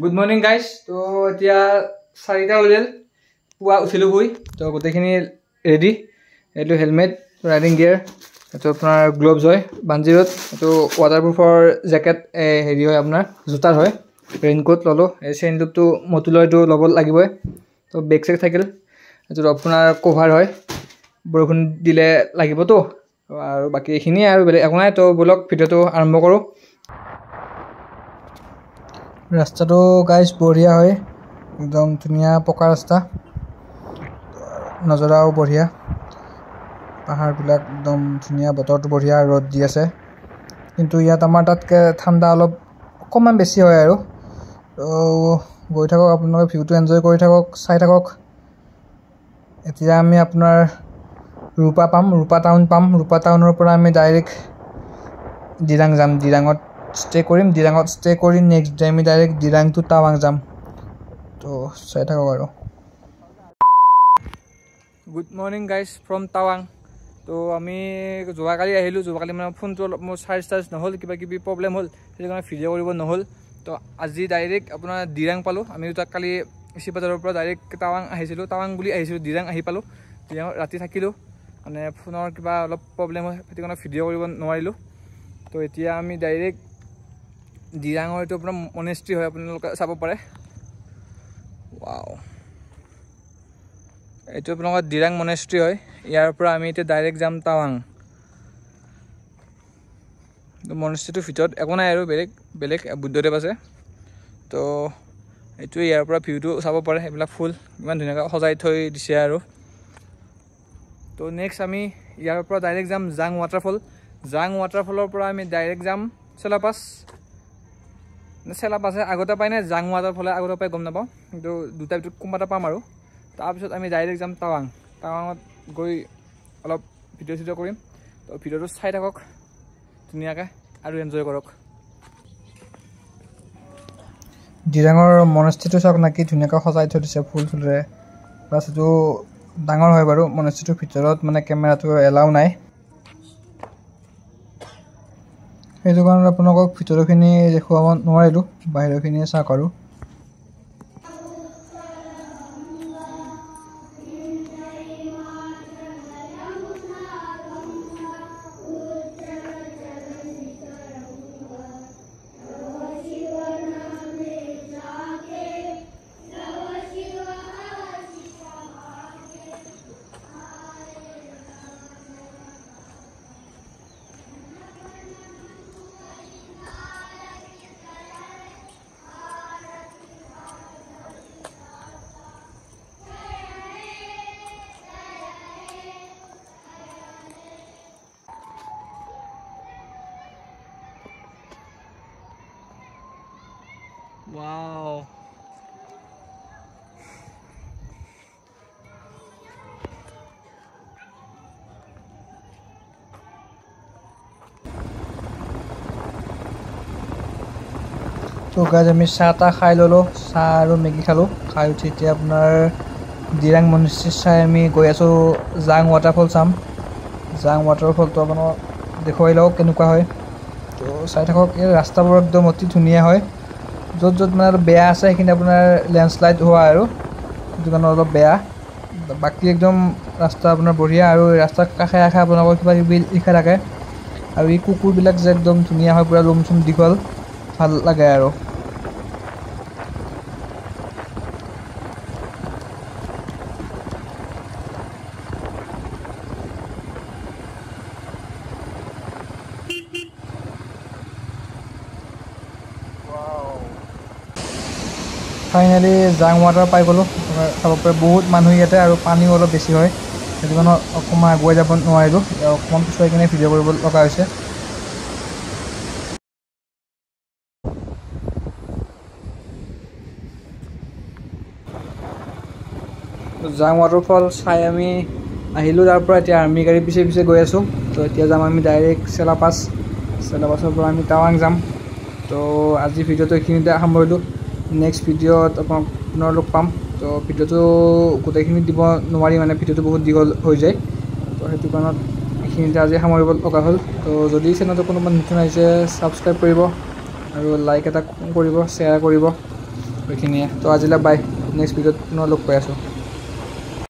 Good morning guys. তো এতিয়া 4টা বাজিল, পুৱা উঠিলোঁ শুই। তো গোটেইখিনি ৰেডি। এইটো হেলমেট, ৰাইডিং গিয়াৰ, এইটো আপোনাৰ গ্ল'ভছ হয় বাঞ্জিৰত, এইটো ৱাটাৰপ্ৰুফৰ জেকেট হেৰি হয় আপোনাৰ জোতাৰ হয়, ৰেইনকোট ল'লোঁ। এই চেইনলুপটো মতুলৰ এইটো ল'ব লাগিবই। তো বেগ চেগ থাকিল, এইটো আপোনাৰ কভাৰ হয়, বৰষুণ দিলে লাগিবতো। আৰু বাকী এইখিনিয়ে আৰু বেলেগ একো নাই। তো ব'লক ভিডিঅ'টো আৰম্ভ কৰোঁ। ৰাস্তাটো গাইজ বঢ়িয়া হয়, একদম ধুনীয়া পকা ৰাস্তা, নজৰাও বঢ়িয়া, পাহাৰবিলাক একদম ধুনীয়া, বতৰটো বঢ়িয়া, ৰ'দ দি আছে। কিন্তু ইয়াত আমাৰ তাতকৈ ঠাণ্ডা অলপ অকণমান বেছি হয় আৰু। গৈ থাকক, আপোনালোকে ভিউটো এনজয় কৰি থাকক, চাই থাকক। এতিয়া আমি আপোনাৰ ৰূপা টাউন পাম। ৰূপা টাউনৰ পৰা আমি ডাইৰেক্ট দিৰাং যাম। দিৰাঙত ষ্টে কৰিম। নেক্সট ডে আমি ডাইৰেক্ট দিৰাং টু টাৱাং যাম। তো চাই থাকক আৰু। গুড মৰ্নিং গাইজ ফ্ৰম টাৱাং। তো আমি যোৱাকালি আহিলোঁ। যোৱাকালি মানে ফোনটো অলপ মোৰ চাৰ্জ নহ'ল, কিবা কিবি প্ৰব্লেম হ'ল, সেইটো কাৰণে ভিডিঅ' কৰিব নহ'ল। তো আজি ডাইৰেক্ট আপোনাৰ দিৰাং পালোঁ। আমি তাক কালি চিপাঝাৰৰ পৰা ডাইৰেক্ট টাৱাং আহিছিলোঁ, দিৰাং আহি পালোঁ। দিৰাঙত ৰাতি থাকিলোঁ, মানে ফোনৰ কিবা অলপ প্ৰব্লেম হয়, সেইটো কাৰণে ভিডিঅ' কৰিব নোৱাৰিলোঁ। তো এতিয়া আমি ডাইৰেক্ট দিৰাঙৰ এইটো আপোনাৰ মনেষ্ট্ৰি হয়, আপোনালোকে চাব পাৰে। ৱাও, এইটো আপোনালোকৰ দিৰাং মনেষ্ট্ৰি হয়। ইয়াৰ পৰা আমি এতিয়া ডাইৰেক্ট যাম টাৱাং। মনেষ্ট্ৰিটোৰ ভিতৰত একো নাই আৰু বেলেগ বুদ্ধদেৱ আছে। তো এইটোৱে, ইয়াৰ পৰা ভিউটো চাব পাৰে। এইবিলাক ফুল ইমান ধুনীয়াকৈ সজাই থৈ দিছে আৰু। তো নেক্সট আমি ইয়াৰ পৰা ডাইৰেক্ট যাম জাং ৱাটাৰফল। জাং ৱাটাৰফলৰ পৰা আমি ডাইৰেক্ট যাম চেলাপাছহে আগতে পাই নে জাং ৱাটাৰফলে আগতে পাই গম নাপাওঁ, কিন্তু দুটাৰ ভিতৰত কোনোবা এটা পাম আৰু। তাৰপিছত আমি ডাইৰেক্ট যাম টাৱাং। টাৱাঙত গৈ অলপ ভিডিঅ' চিডিঅ' কৰিম। তো ভিডিঅ'টো চাই থাকক ধুনীয়াকৈ আৰু এনজয় কৰক। দিৰাঙৰ মনেষ্ট্ৰিটো চাওক না, কি ধুনীয়াকৈ সজাই থৈ দিছে ফুল চুলেৰে। প্লাছ এইটো ডাঙৰ হয় বাৰু। মনেষ্ট্ৰিটোৰ ভিতৰত মানে কেমেৰাটো এলাও নাই, সেইটো কাৰণে আপোনালোকক ভিতৰৰখিনি দেখুৱাব নোৱাৰিলোঁ, বাহিৰৰখিনিয়ে চাওক আৰু। Wow. তো গাইজ আমি চাহ খাই ল'লোঁ, চাহ আৰু মেগী খালোঁ। খাই উঠি এতিয়া আপোনাৰ দিৰাং মনেষ্ট্ৰি চাই আমি গৈ আছোঁ জাং ৱাটাৰফল চাম। জাং ৱাটাৰফলটো আপোনাক দেখুৱাই লওক কেনেকুৱা হয়। তো চাই থাকক। এই ৰাস্তাবোৰ একদম অতি ধুনীয়া হয়। য'ত মানে অলপ বেয়া আছে সেইখিনি আপোনাৰ লেণ্ডশ্লাইড হোৱা আৰু, সেইটো কাৰণে অলপ বেয়া। বাকী একদম ৰাস্তা আপোনাৰ বঢ়িয়া। আৰু ৰাস্তাৰ কাষে আপোনালোকৰ কিবা কিবি লিখা থাকে। আৰু এই কুকুৰবিলাক যে একদম ধুনীয়া হয়, পূৰা লোম চুম দীঘল, ভাল লাগে আৰু। ফাইনেলি জাং ৱাটাৰ পাই গ'লোঁ। চাব পাৰে বহুত মানুহ ইয়াতে, আৰু পানীও অলপ বেছি হয়, সেইটো কাৰণে অকণমান আগুৱাই যাব নোৱাৰিলোঁ, অকণমান পিছুৱাই কিনে ভিডিঅ' কৰিব লগা হৈছে। জাং ৱাটাৰফল চাই আমি আহিলোঁ তাৰ পৰা। এতিয়া আৰ্মি গাড়ী পিছে গৈ আছোঁ। তো এতিয়া যাম আমি ডাইৰেক্ট চেলাপাছৰ পৰা আমি টাৱাং যাম। তো আজি ভিডিঅ'টো এইখিনিতে সামৰিলোঁ। নেক্সট ভিডিঅ'ত আপোনালোক পাম। তো ভিডিঅ'টো গোটেইখিনি দিব নোৱাৰি, মানে ভিডিঅ'টো বহুত দীঘল হৈ যায়। তো সেইটো কাৰণত এইখিনিতে আজি সামৰিব লগা হ'ল। তো যদি চেনেলটো কোনোবা নতুন আহিছে ছাবস্ক্ৰাইব কৰিব, আৰু লাইক এটা কৰিব, শ্বেয়াৰ কৰিব। এইখিনিয়ে তো আজিলৈ বাই নেক্সট ভিডিঅ'ত পুনৰ লগ পাই আছোঁ